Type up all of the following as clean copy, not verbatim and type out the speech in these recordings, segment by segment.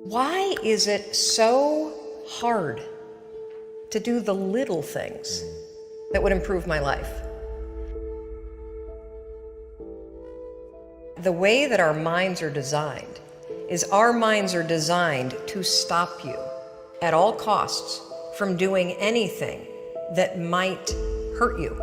Why is it so hard to do the little things that would improve my life? The way that our minds are designed is our minds are designed to stop you at all costs from doing anything that might hurt you.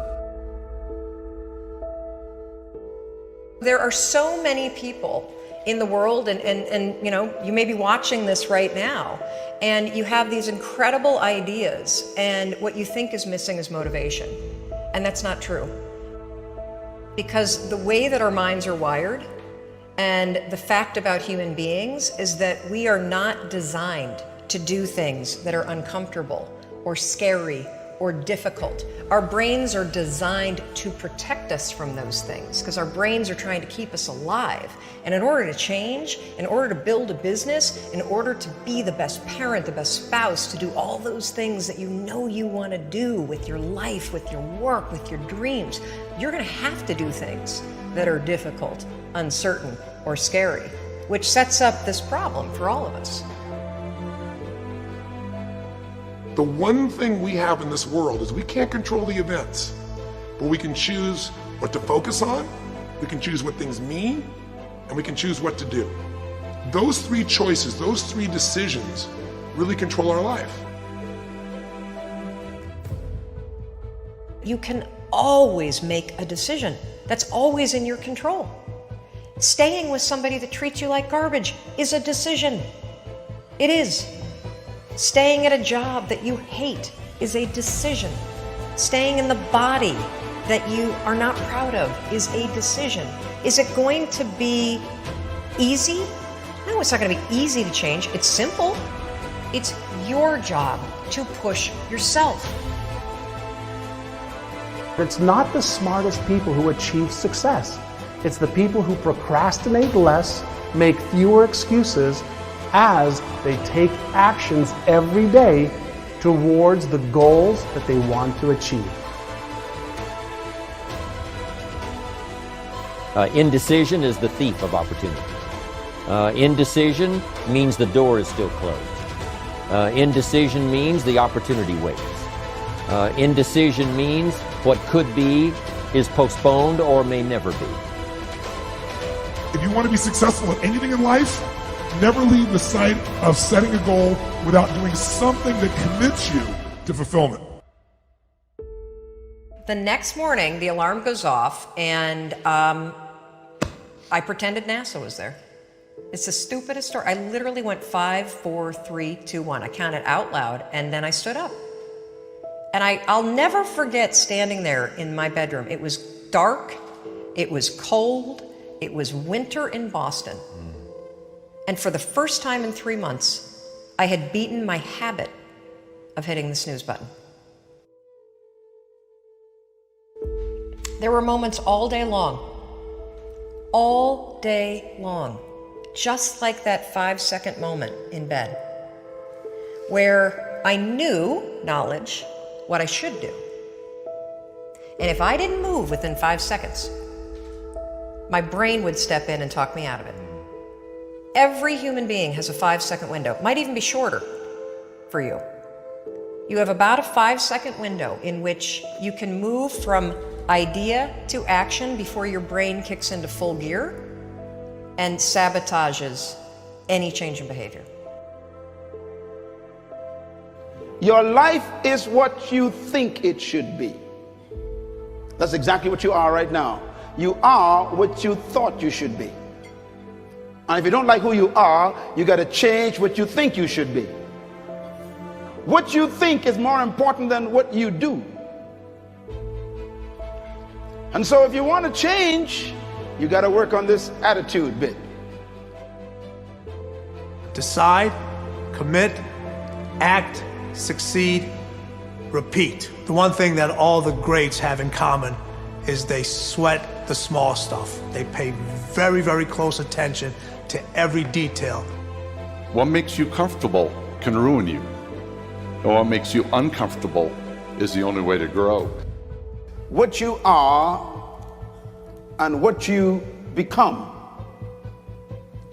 There are so many people in the world, and you know, you may be watching this right now, and you have these incredible ideas, and what you think is missing is motivation. And that's not true. Because the way that our minds are wired, and the fact about human beings, is that we are not designed to do things that are uncomfortable or scary or difficult. Our brains are designed to protect us from those things because our brains are trying to keep us alive. And in order to change, in order to build a business, in order to be the best parent, the best spouse, to do all those things that you know you want to do with your life, with your work, with your dreams, you're going to have to do things that are difficult, uncertain, or scary, which sets up this problem for all of us. The one thing we have in this world is we can't control the events, but we can choose what to focus on, we can choose what things mean, and we can choose what to do. Those three choices, those three decisions really control our life. You can always make a decision. That's always in your control. Staying with somebody that treats you like garbage is a decision. It is. Staying at a job that you hate is a decision. Staying in the body that you are not proud of is a decision. Is it going to be easy? No, it's not going to be easy to change. It's simple. It's your job to push yourself. It's not the smartest people who achieve success. It's the people who procrastinate less, make fewer excuses, as they take actions every day towards the goals that they want to achieve. Indecision is the thief of opportunity. Indecision means the door is still closed. Indecision means the opportunity waits. Indecision means what could be is postponed or may never be. If you want to be successful in anything in life, never leave the sight of setting a goal without doing something that commits you to fulfillment. The next morning, the alarm goes off, and I pretended NASA was there. It's the stupidest story. I literally went 5, 4, 3, 2, 1. I counted out loud, and then I stood up. And I'll never forget standing there in my bedroom. It was dark, it was cold, it was winter in Boston. And for the first time in 3 months, I had beaten my habit of hitting the snooze button. There were moments all day long, just like that 5-second moment in bed, where I knew, knowledge, what I should do. And if I didn't move within 5 seconds, my brain would step in and talk me out of it. Every human being has a 5-second window. It might even be shorter for you. You have about a 5-second window in which you can move from idea to action before your brain kicks into full gear and sabotages any change in behavior. Your life is what you think it should be. That's exactly what you are right now. You are what you thought you should be. And if you don't like who you are, you got to change what you think you should be. What you think is more important than what you do. And so if you want to change, you got to work on this attitude bit. Decide, commit, act, succeed, repeat. The one thing that all the greats have in common is they sweat the small stuff. They pay very, very close attention to every detail. What makes you comfortable can ruin you. And what makes you uncomfortable is the only way to grow. What you are and what you become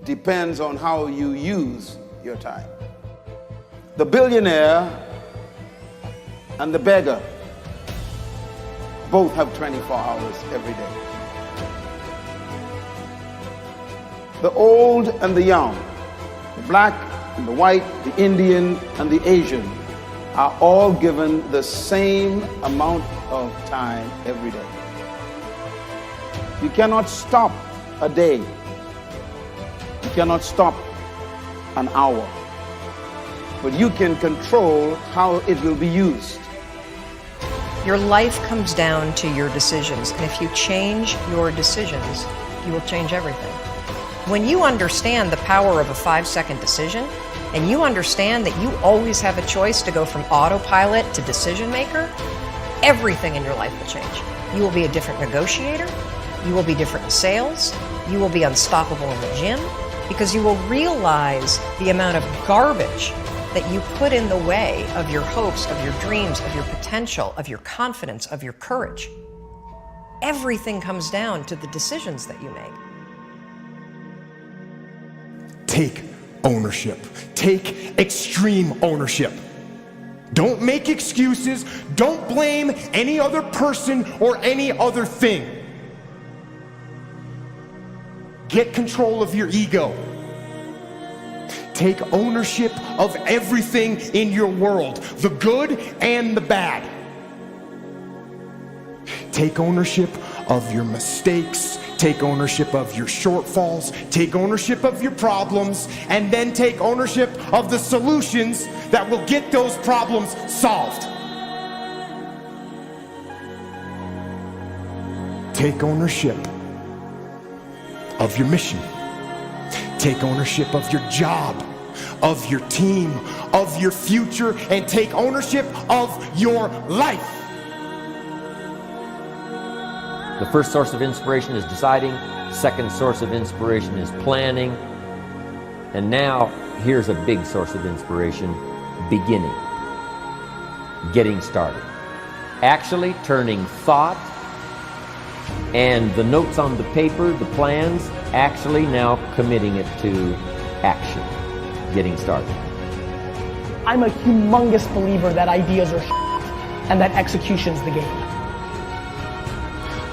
depends on how you use your time. The billionaire and the beggar both have 24 hours every day. The old and the young, the black and the white, the Indian and the Asian are all given the same amount of time every day. You cannot stop a day. You cannot stop an hour. But you can control how it will be used. Your life comes down to your decisions, and if you change your decisions, you will change everything. When you understand the power of a 5-second decision, and you understand that you always have a choice to go from autopilot to decision maker, everything in your life will change. You will be a different negotiator, you will be different in sales, you will be unstoppable in the gym, because you will realize the amount of garbage that you put in the way of your hopes, of your dreams, of your potential, of your confidence, of your courage. Everything comes down to the decisions that you make. Take ownership. Take extreme ownership. Don't make excuses. Don't blame any other person or any other thing. Get control of your ego. Take ownership of everything in your world, the good and the bad. Take ownership of your mistakes. Take ownership of your shortfalls. Take ownership of your problems. And then take ownership of the solutions that will get those problems solved. Take ownership of your mission. Take ownership of your job, of your team, of your future, and take ownership of your life. The first source of inspiration is deciding. Second source of inspiration is planning. And now, here's a big source of inspiration, beginning. Getting started. Actually turning thought and the notes on the paper, the plans, actually now committing it to action. Getting started. I'm a humongous believer that ideas are and that execution's the game.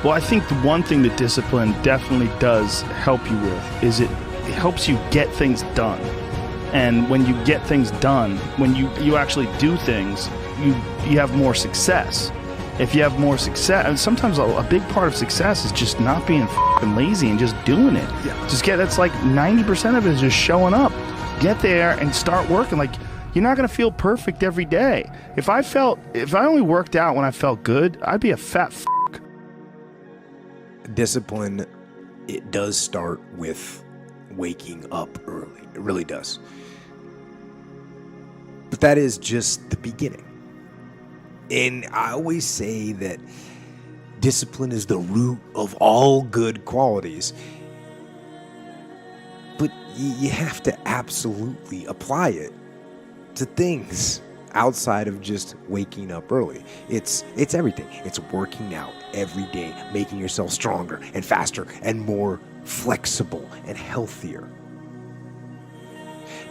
Well, I think the one thing that discipline definitely does help you with is it helps you get things done. And when you get things done, when you actually do things, you have more success. If you have more success, and sometimes a big part of success is just not being f***ing lazy and just doing it. Yeah. That's like 90% of it is just showing up. Get there and start working. Like, you're not gonna feel perfect every day. If I only worked out when I felt good, I'd be a fat f***. Discipline, it does start with waking up early. It really does. But that is just the beginning. And I always say that discipline is the root of all good qualities. But you have to absolutely apply it to things outside of just waking up early. It's everything. It's working out every day, making yourself stronger and faster and more flexible and healthier.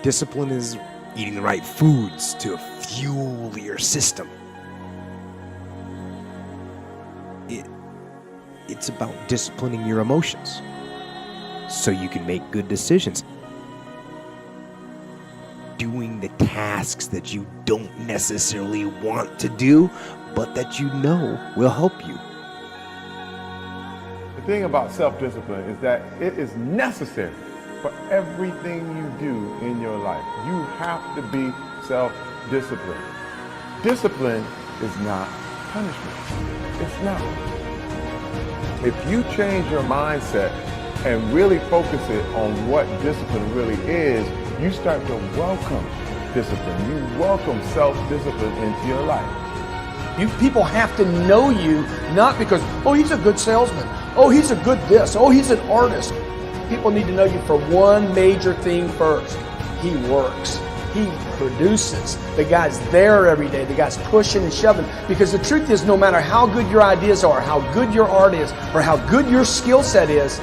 Discipline is eating the right foods to fuel your system. It's about disciplining your emotions so you can make good decisions. Doing the tasks that you don't necessarily want to do, but that you know will help you. The thing about self-discipline is that it is necessary for everything you do in your life. You have to be self-disciplined. Discipline is not punishment. It's not. If you change your mindset and really focus it on what discipline really is, you start to welcome discipline. You welcome self-discipline into your life. People have to know you, not because, oh, he's a good salesman. Oh, he's a good this. Oh, he's an artist. People need to know you for one major thing first. He works. He produces. The guy's there every day. The guy's pushing and shoving. Because the truth is, no matter how good your ideas are, how good your art is, or how good your skill set is,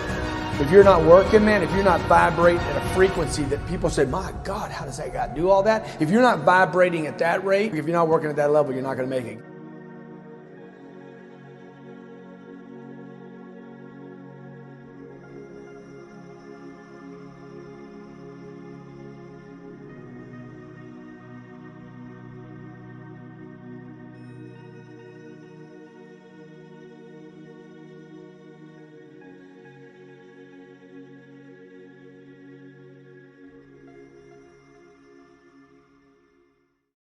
If you're not working, man, if you're not vibrating at a frequency that people say, my God, how does that guy do all that? If you're not vibrating at that rate, if you're not working at that level, you're not going to make it.